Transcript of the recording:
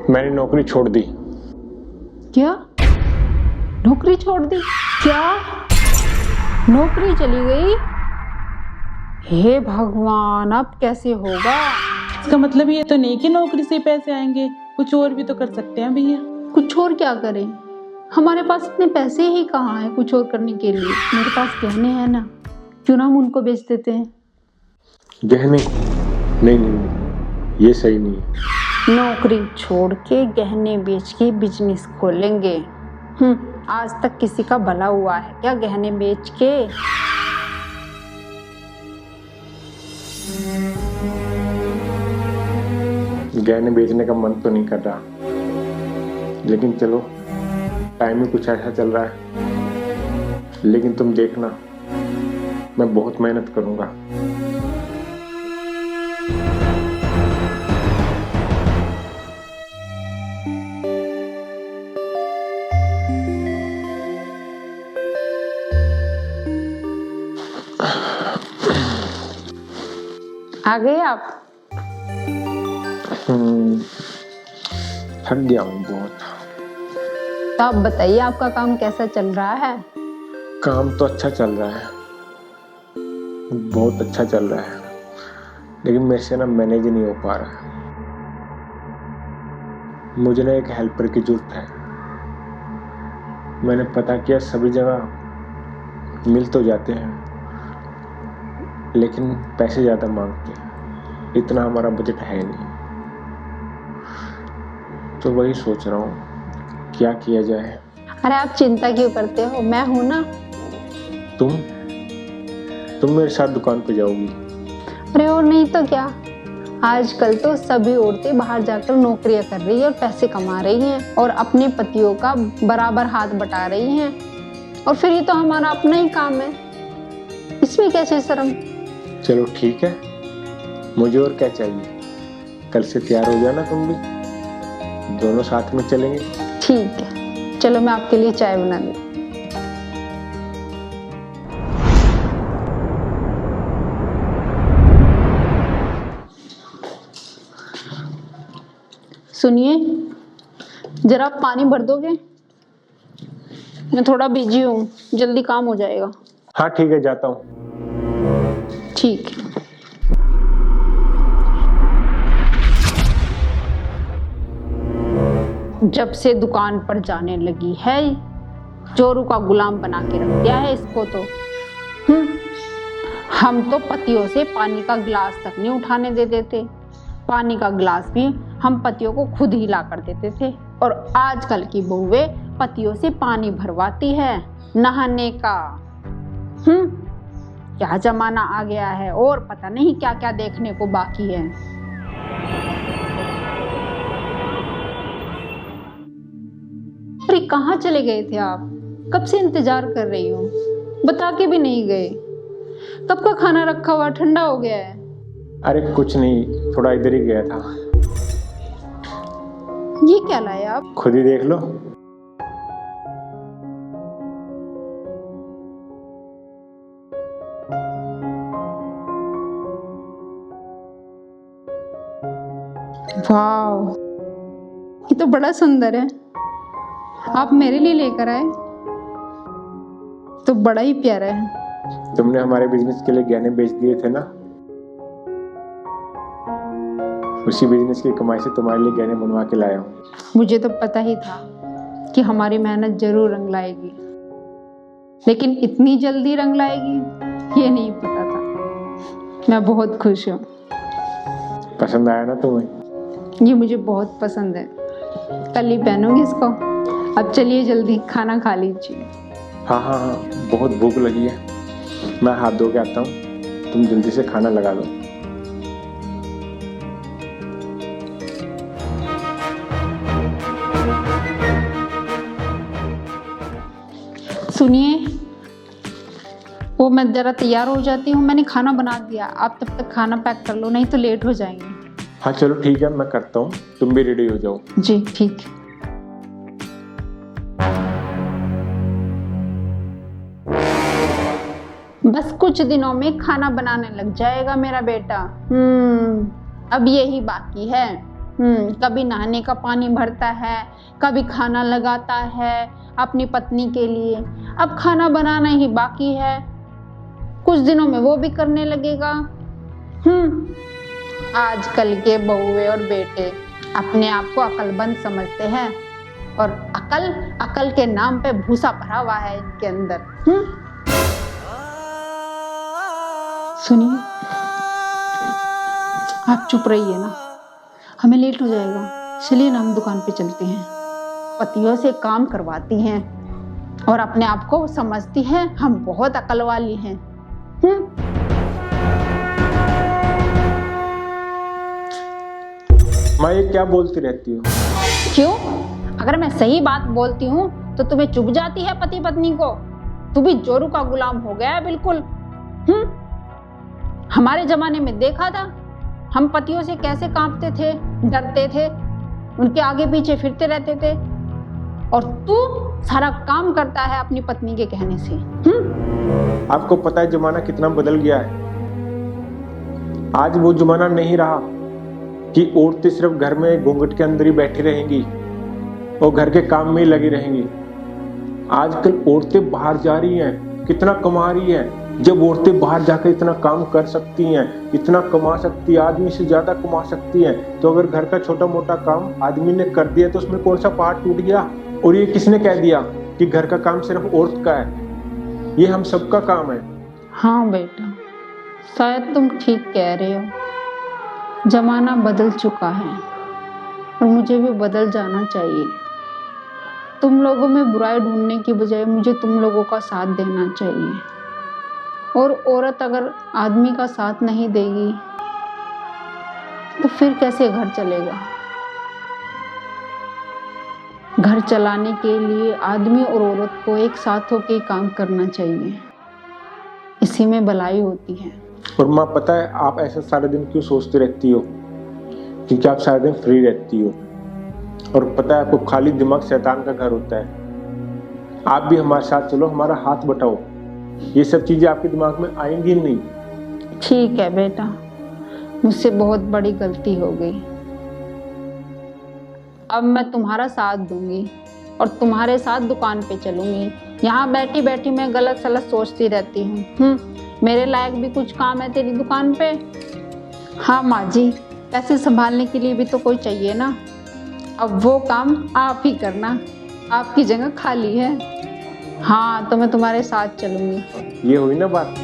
मैंने नौकरी छोड़ दी। क्या? नौकरी छोड़ दी? क्या नौकरी चली गई? हे भगवान, अब कैसे होगा? इसका मतलब ये तो नहीं कि नौकरी से पैसे आएंगे, कुछ और भी तो कर सकते हैं भैया। कुछ और क्या करें? हमारे पास इतने पैसे ही कहाँ हैं कुछ और करने के लिए। मेरे पास गहने हैं ना, क्यों ना हम उनको बेच देते हैं। गहने? नहीं नहीं नहीं, ये सही नहीं है। नौकरी छोड़ के गहने बेच के बिजनेस खोलेंगे? आज तक किसी का भला हुआ है क्या गहने बेच के? गहने बेचने का मन तो नहीं कर रहा, लेकिन चलो, टाइम ही कुछ ऐसा चल रहा है। लेकिन तुम देखना, मैं बहुत मेहनत करूंगा। आ गए आप? थक गया हूँ बहुत। तो आप बताइए, आपका काम कैसा चल रहा है? काम तो अच्छा चल रहा है, बहुत अच्छा चल रहा है, लेकिन मेरे से ना मैनेज नहीं हो पा रहा है। मुझे ना एक हेल्पर की जरूरत है। मैंने पता किया, सभी जगह मिल तो जाते हैं, लेकिन पैसे ज़्यादा मांगते हैं। इतना हमारा बजट है नहीं, तो वही सोच रहा हूँ क्या किया जाए। अरे आप चिंता क्यों करते हो, मैं हूं ना। तुम मेरे साथ दुकान पे जाओगी? अरे और नहीं तो क्या, आजकल तो सभी औरतें बाहर जाकर नौकरियां कर रही है और पैसे कमा रही हैं और अपने पतियों का बराबर हाथ बटा रही हैं। और फिर ये तो हमारा अपना ही काम है, इसमें कैसे शर्म। चलो ठीक है, मुझे और क्या चाहिए। कल से तैयार हो जाना तुम भी, दोनों साथ में चलेंगे। ठीक है, चलो मैं आपके लिए चाय बना दूं। सुनिए, जरा आप पानी भर दोगे? मैं थोड़ा बिजी हूँ, जल्दी काम हो जाएगा। हाँ ठीक है, जाता हूँ। ठीक है। जब से दुकान पर जाने लगी है, चोरू का गुलाम बना के रख दिया है इसको तो। हम तो पतियों से पानी का गिलास तक नहीं उठाने दे देते, पानी का गिलास भी हम पतियों को खुद ही ला कर देते थे। और आजकल की बहुएं पतियों से पानी भरवाती है नहाने का। क्या जमाना आ गया है, और पता नहीं क्या क्या देखने को बाकी है। अरे कहाँ चले गए थे आप? कब से इंतजार कर रही हूँ, बता के भी नहीं गए। कब का खाना रखा हुआ ठंडा हो गया है। अरे कुछ नहीं, थोड़ा इधर ही गया था। ये क्या लाए आप? खुद ही देख लो। वाह, ये तो बड़ा सुंदर है। आप मेरे लिए लेकर आए तो बड़ा ही प्यारा है। तुमने हमारे बिजनेस के लिए गहने बेच दिए थे ना, उसी बिजनेस की कमाई से तुम्हारे लिए गहने बनवा के लाया हूँ। मुझे तो पता ही था कि हमारी मेहनत जरूर रंग लाएगी, लेकिन इतनी जल्दी रंग लाएगी ये नहीं पता था। मैं बहुत खुश हूँ। पसंद आया ना तुम्हें? ये मुझे बहुत पसंद है, कल ही पहनूंगी इसको। अब चलिए जल्दी खाना खा लीजिए। हाँ हाँ हाँ, बहुत भूख लगी है, मैं हाथ धो के आता हूँ, तुम जल्दी से खाना लगा लो। सुनिए, वो मैं जरा तैयार हो जाती हूँ, मैंने खाना बना दिया। आप तब तक खाना पैक कर लो, नहीं तो लेट हो जाएंगे। हाँ चलो ठीक है, मैं करता हूँ, तुम भी रेडी हो जाओ। जी ठीक है। बस कुछ दिनों में खाना बनाने लग जाएगा मेरा बेटा। अब यही बाकी है, कभी नहाने का पानी भरता है, कभी खाना लगाता है अपनी पत्नी के लिए। अब खाना बनाना ही बाकी है, कुछ दिनों में वो भी करने लगेगा। आजकल के बहुए और बेटे अपने आप को अक्लमंद समझते हैं और अकल के नाम पे भूसा भरा हुआ है इनके अंदर। सुनिए, आप चुप रहिए ना, हमें लेट हो जाएगा। चलिए ना, हम दुकान पे चलते हैं। पतियों से काम करवाती हैं और अपने आप को समझती हैं हम बहुत अकल वाली हैं। माँ ये क्या बोलती रहती हो? क्यों? अगर मैं सही बात बोलती हूँ तो तुम्हें चुभ जाती है पति पत्नी को? तू भी जोरू का गुलाम हो गया है बिल्कुल। हमारे जमाने में देखा था हम पतियों से कैसे कांपते थे, डरते थे, उनके आगे पीछे फिरते रहते थे, और तू सारा काम करता है अपनी पत्नी के कहने से। आपको पता है जमाना कितना बदल गया है। आज वो जमाना नहीं रहा कि औरतें सिर्फ घर में घूंघट के अंदर ही बैठी रहेंगी और घर के काम में ही लगी रहेंगी। आजकल औरतें बाहर जा रही हैं, कितना कमा रही हैं। जब औरतें बाहर जाकर इतना काम कर सकती हैं, इतना कमा सकती है, आदमी से ज्यादा कमा सकती हैं, तो अगर घर का छोटा मोटा काम आदमी ने कर दिया तो उसमें कौन सा पहाड़ टूट गया? और ये किसने कह दिया कि घर का काम सिर्फ औरत का है? ये हम सबका काम है। हाँ बेटा, शायद तुम ठीक कह रहे हो। जमाना बदल चुका है और मुझे भी बदल जाना चाहिए। तुम लोगों में बुराई ढूंढने की बजाय मुझे तुम लोगों का साथ देना चाहिए। और औरत अगर आदमी का साथ नहीं देगी तो फिर कैसे घर चलेगा? घर चलाने के लिए आदमी और औरत को एक साथ होकर ही काम करना चाहिए, इसी में भलाई होती है। और माँ पता है आप ऐसा सारा दिन क्यों सोचती रहती हो? क्योंकि आप सारा दिन फ्री रहती हो और पता है आपको खाली दिमाग शैतान का घर होता है। आप भी हमारे साथ चलो, हमारा हाथ बटाओ, ये सब चीजें आपके दिमाग में आएंगी नहीं। ठीक है बेटा, मुझसे बहुत बड़ी गलती हो गई। अब मैं तुम्हारा साथ दूंगी और तुम्हारे साथ दुकान पे चलूंगी। यहाँ बैठी बैठी मैं गलत सलत सोचती रहती हूँ। मेरे लायक भी कुछ काम है तेरी दुकान पे? हाँ माँ जी, पैसे संभालने के लिए भी तो कोई चाहिए ना। अब वो काम आप ही करना, आपकी जगह खाली है। हाँ, तो मैं तुम्हारे साथ चलूंगी। ये हुई ना बात।